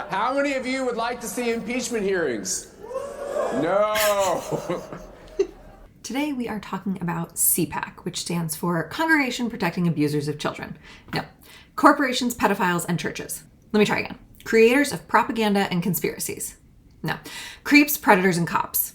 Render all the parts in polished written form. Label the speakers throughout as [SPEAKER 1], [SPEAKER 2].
[SPEAKER 1] How many of you would like to see impeachment hearings? No.
[SPEAKER 2] Today we are talking about CPAC, which stands for Congregation Protecting Abusers of Children. No, corporations, pedophiles, and churches. Let me try again. Creators of propaganda and conspiracies. No. Creeps, predators, and cops.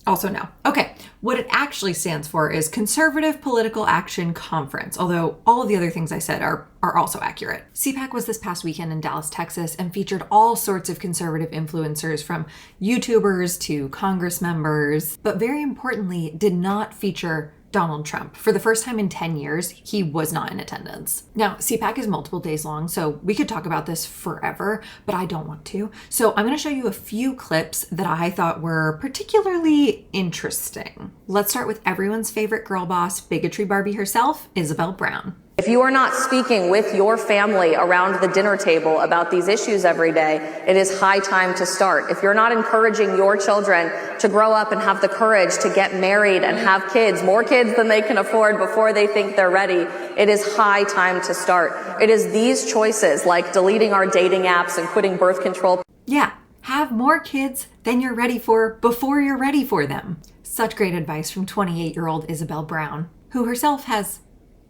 [SPEAKER 2] Also no. Okay, what it actually stands for is Conservative Political Action Conference, although all of the other things I said are also accurate. CPAC was this past weekend in Dallas, Texas, and featured all sorts of conservative influencers from YouTubers to Congress members, but very importantly, did not feature Donald Trump. For the first time in 10 years, he was not in attendance. Now, CPAC is multiple days long, so we could talk about this forever, but I don't want to. So I'm going to show you a few clips that I thought were particularly interesting. Let's start with everyone's favorite girl boss, bigotry Barbie herself, Isabel Brown.
[SPEAKER 3] If you are not speaking with your family around the dinner table about these issues every day, it is high time to start. If you're not encouraging your children to grow up and have the courage to get married and have kids, more kids than they can afford before they think they're ready, it is high time to start. It is these choices, like deleting our dating apps and quitting birth control.
[SPEAKER 2] Yeah, have more kids than you're ready for before you're ready for them. Such great advice from 28-year-old Isabel Brown, who herself has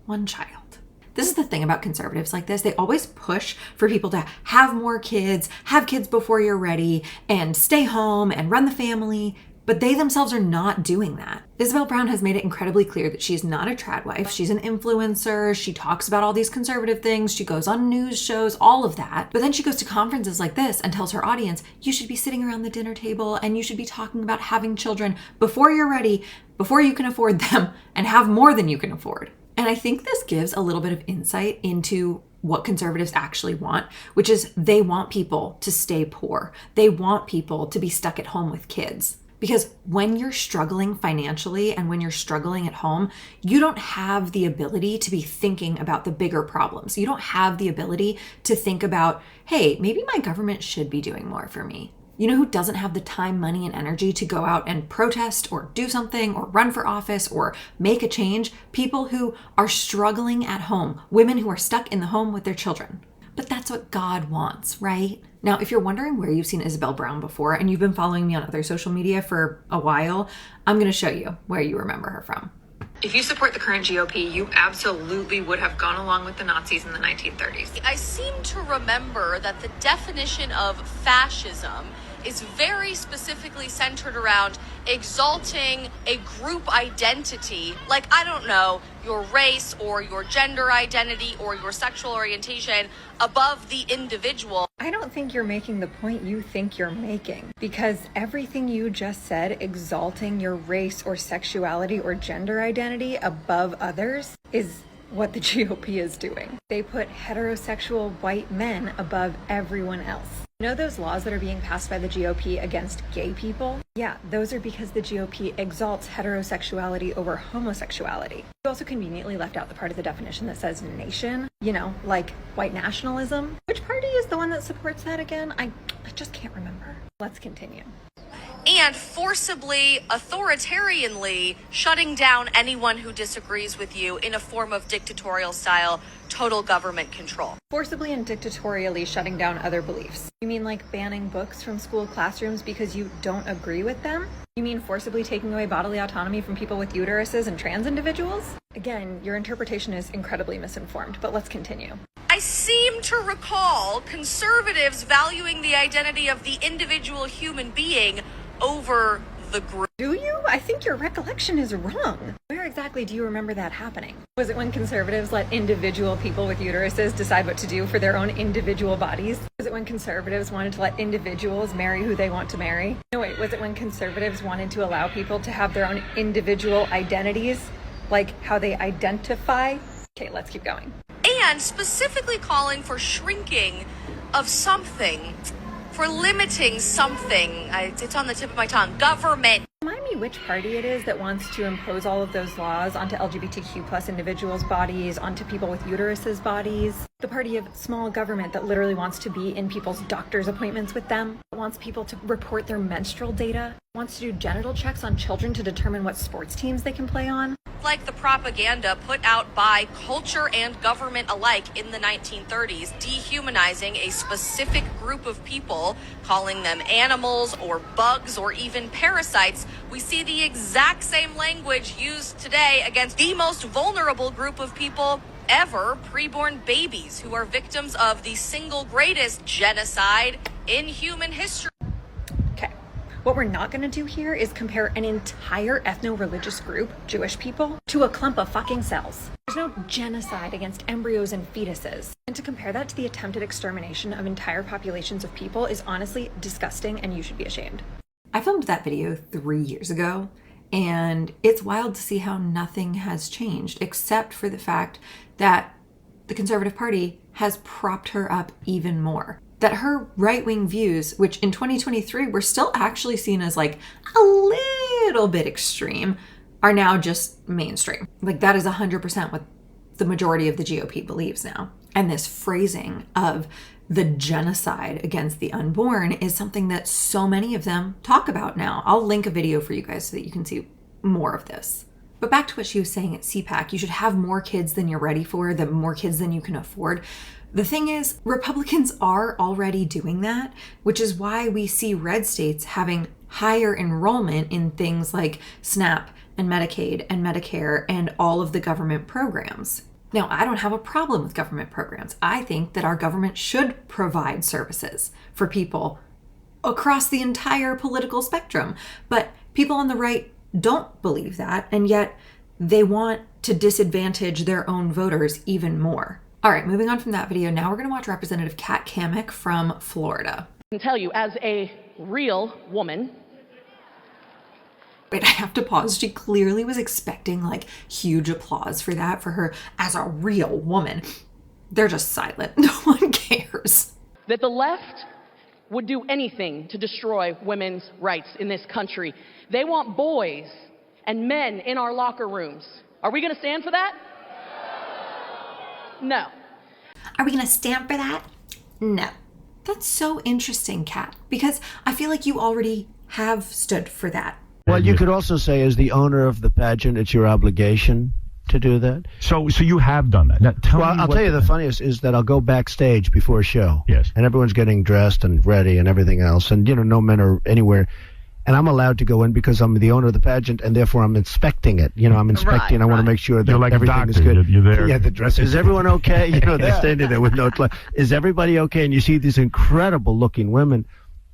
[SPEAKER 2] one child. This is the thing about conservatives like this. They always push for people to have more kids, have kids before you're ready, and stay home and run the family. But they themselves are not doing that. Isabel Brown has made it incredibly clear that she's not a trad wife. She's an influencer. She talks about all these conservative things. She goes on news shows, all of that. But then she goes to conferences like this and tells her audience, you should be sitting around the dinner table and you should be talking about having children before you're ready, before you can afford them, and have more than you can afford. And I think this gives a little bit of insight into what conservatives actually want, which is they want people to stay poor. They want people to be stuck at home with kids. Because when you're struggling financially and when you're struggling at home, you don't have the ability to be thinking about the bigger problems. You don't have the ability to think about, hey, maybe my government should be doing more for me. You know who doesn't have the time, money, and energy to go out and protest or do something or run for office or make a change? People who are struggling at home, women who are stuck in the home with their children. But that's what God wants, right? Now, if you're wondering where you've seen Isabel Brown before and you've been following me on other social media for a while, I'm going to show you where you remember her from.
[SPEAKER 4] If you support the current GOP, you absolutely would have gone along with the Nazis in the 1930s.
[SPEAKER 5] I seem to remember that the definition of fascism is very specifically centered around exalting a group identity, like, I don't know, your race or your gender identity or your sexual orientation above the individual.
[SPEAKER 6] I don't think you're making the point you think you're making, because everything you just said, exalting your race or sexuality or gender identity above others, is what the GOP is doing. They put heterosexual white men above everyone else. You know those laws that are being passed by the GOP against gay people? Yeah, those are because the GOP exalts heterosexuality over homosexuality. You also conveniently left out the part of the definition that says nation, you know, like white nationalism. Which party is the one that supports that again? I just can't remember. Let's continue.
[SPEAKER 5] And forcibly, authoritarianly shutting down anyone who disagrees with you in a form of dictatorial style, total government control.
[SPEAKER 6] Forcibly and dictatorially shutting down other beliefs. You mean like banning books from school classrooms because you don't agree with them? You mean forcibly taking away bodily autonomy from people with uteruses and trans individuals? Again, your interpretation is incredibly misinformed, but let's continue.
[SPEAKER 5] I seem to recall conservatives valuing the identity of the individual human being over the group.
[SPEAKER 6] Do you? I think your recollection is wrong. Where exactly do you remember that happening? Was it when conservatives let individual people with uteruses decide what to do for their own individual bodies? Was it when conservatives wanted to let individuals marry who they want to marry? No, wait, was it when conservatives wanted to allow people to have their own individual identities? Like how they identify? Okay, let's keep going.
[SPEAKER 5] And specifically calling for shrinking of something, for limiting something. It's on the tip of my tongue. Government.
[SPEAKER 6] Remind me which party it is that wants to impose all of those laws onto LGBTQ plus individuals' bodies, onto people with uteruses' bodies. The party of small government that literally wants to be in people's doctor's appointments with them, wants people to report their menstrual data, wants to do genital checks on children to determine what sports teams they can play on.
[SPEAKER 5] like the propaganda put out by culture and government alike in the 1930s, dehumanizing a specific group of people, calling them animals or bugs or even parasites, we see the exact same language used today against the most vulnerable group of people ever, preborn babies, who are victims of the single greatest genocide in human history.
[SPEAKER 6] Okay. What we're not going to do here is compare an entire ethno-religious group, Jewish people, to a clump of fucking cells. There's no genocide against embryos and fetuses. And to compare that to the attempted extermination of entire populations of people is honestly disgusting, and you should be ashamed.
[SPEAKER 2] I filmed that video 3 years ago, and it's wild to see how nothing has changed, except for the fact that the Conservative Party has propped her up even more. That her right-wing views, which in 2023 were still actually seen as like a little bit extreme, are now just mainstream. Like that is 100% what the majority of the GOP believes now. And this phrasing of the genocide against the unborn is something that so many of them talk about now. I'll link a video for you guys so that you can see more of this. But back to what she was saying at CPAC, you should have more kids than you're ready for, more kids than you can afford. The thing is, Republicans are already doing that, which is why we see red states having higher enrollment in things like SNAP and Medicaid and Medicare and all of the government programs. Now, I don't have a problem with government programs. I think that our government should provide services for people across the entire political spectrum. But people on the right don't believe that, and yet they want to disadvantage their own voters even more. All right, moving on from that video, now we're going to watch Representative Cammack from Florida.
[SPEAKER 7] I can tell you, as a real woman.
[SPEAKER 2] Wait, I have to pause. She clearly was expecting like huge applause for that, for her as a real woman. They're just silent. No one cares.
[SPEAKER 7] That the left would do anything to destroy women's rights in this country. They want boys and men in our locker rooms. Are we going to stand for that? No.
[SPEAKER 2] Are we going to stand for that? No. That's so interesting, Kat, because I feel like you already have stood for that.
[SPEAKER 8] Well, you could also say, as the owner of the pageant, it's your obligation to do that.
[SPEAKER 9] So you have done that. Now,
[SPEAKER 8] I'll tell you the funniest is that I'll go backstage before a show.
[SPEAKER 9] Yes.
[SPEAKER 8] And everyone's getting dressed and ready and everything else. And, no men are anywhere. And I'm allowed to go in because I'm the owner of the pageant, and therefore I'm inspecting it. I'm inspecting. I want to make sure that
[SPEAKER 9] like
[SPEAKER 8] everything is
[SPEAKER 9] doctor.
[SPEAKER 8] good.
[SPEAKER 9] You're there.
[SPEAKER 8] Yeah, the dress. Is everyone okay? They're standing there with no clothes. Is everybody okay? And you see these incredible-looking women.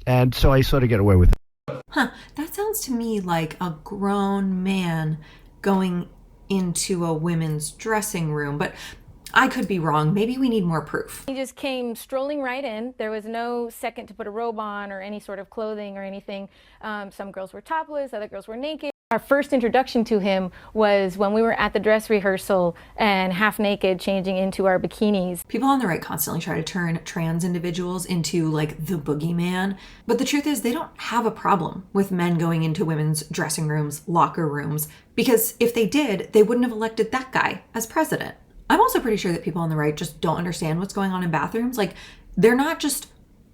[SPEAKER 8] And so I sort of get away with it.
[SPEAKER 2] Huh. That sounds to me like a grown man going into a women's dressing room, but I could be wrong. Maybe we need more proof.
[SPEAKER 10] He just came strolling right in. There was no second to put a robe on or any sort of clothing or anything. Some girls were topless, other girls were naked. Our first introduction to him was when we were at the dress rehearsal and half naked changing into our bikinis.
[SPEAKER 2] People on the right constantly try to turn trans individuals into like the boogeyman, but the truth is they don't have a problem with men going into women's dressing rooms, locker rooms, because if they did, they wouldn't have elected that guy as president. I'm also pretty sure that people on the right just don't understand what's going on in bathrooms. Like, they're not just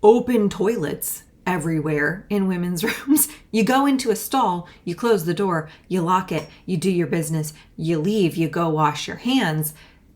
[SPEAKER 2] open toilets everywhere in women's rooms. You go into a stall, you close the door, you lock it, you do your business, you leave, you go wash your hands.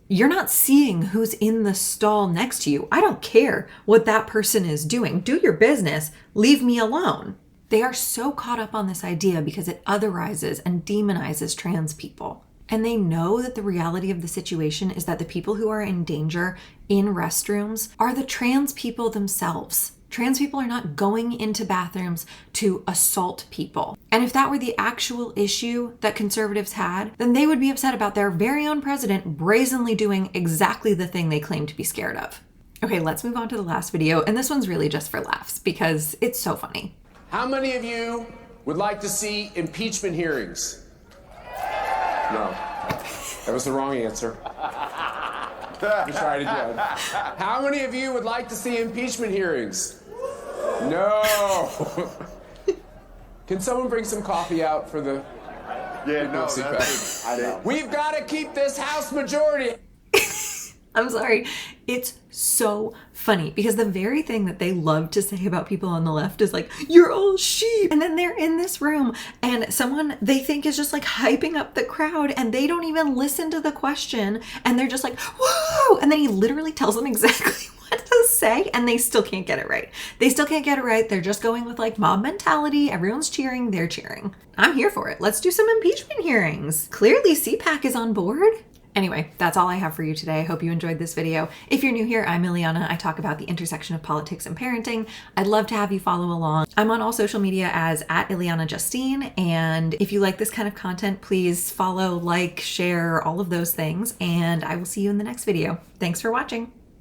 [SPEAKER 2] You're not seeing who's in the stall next to you. I don't care what that person is doing. Do your business. Leave me alone. They are so caught up on this idea because it otherizes and demonizes trans people. And they know that the reality of the situation is that the people who are in danger in restrooms are the trans people themselves. Trans people are not going into bathrooms to assault people. And if that were the actual issue that conservatives had, then they would be upset about their very own president brazenly doing exactly the thing they claim to be scared of. Okay, let's move on to the last video. And this one's really just for laughs because it's so funny.
[SPEAKER 1] How many of you would like to see impeachment hearings? No, that was the wrong answer. Let me try it again. How many of you would like to see impeachment hearings? No. Can someone bring some coffee out for the...
[SPEAKER 11] Yeah, no,
[SPEAKER 1] CPAC?
[SPEAKER 11] I know.
[SPEAKER 1] We've got to keep this House majority.
[SPEAKER 2] I'm sorry. It's so funny because the very thing that they love to say about people on the left is like, you're all sheep. And then they're in this room and someone they think is just like hyping up the crowd and they don't even listen to the question and they're just like, whoa. And then he literally tells them exactly what to say and they still can't get it right. They still can't get it right. They're just going with like mob mentality. Everyone's cheering. They're cheering. I'm here for it. Let's do some impeachment hearings. Clearly CPAC is on board. Anyway, that's all I have for you today. I hope you enjoyed this video. If you're new here, I'm Ileana. I talk about the intersection of politics and parenting. I'd love to have you follow along. I'm on all social media as @IleanaJustine. And if you like this kind of content, please follow, like, share, all of those things. And I will see you in the next video. Thanks for watching.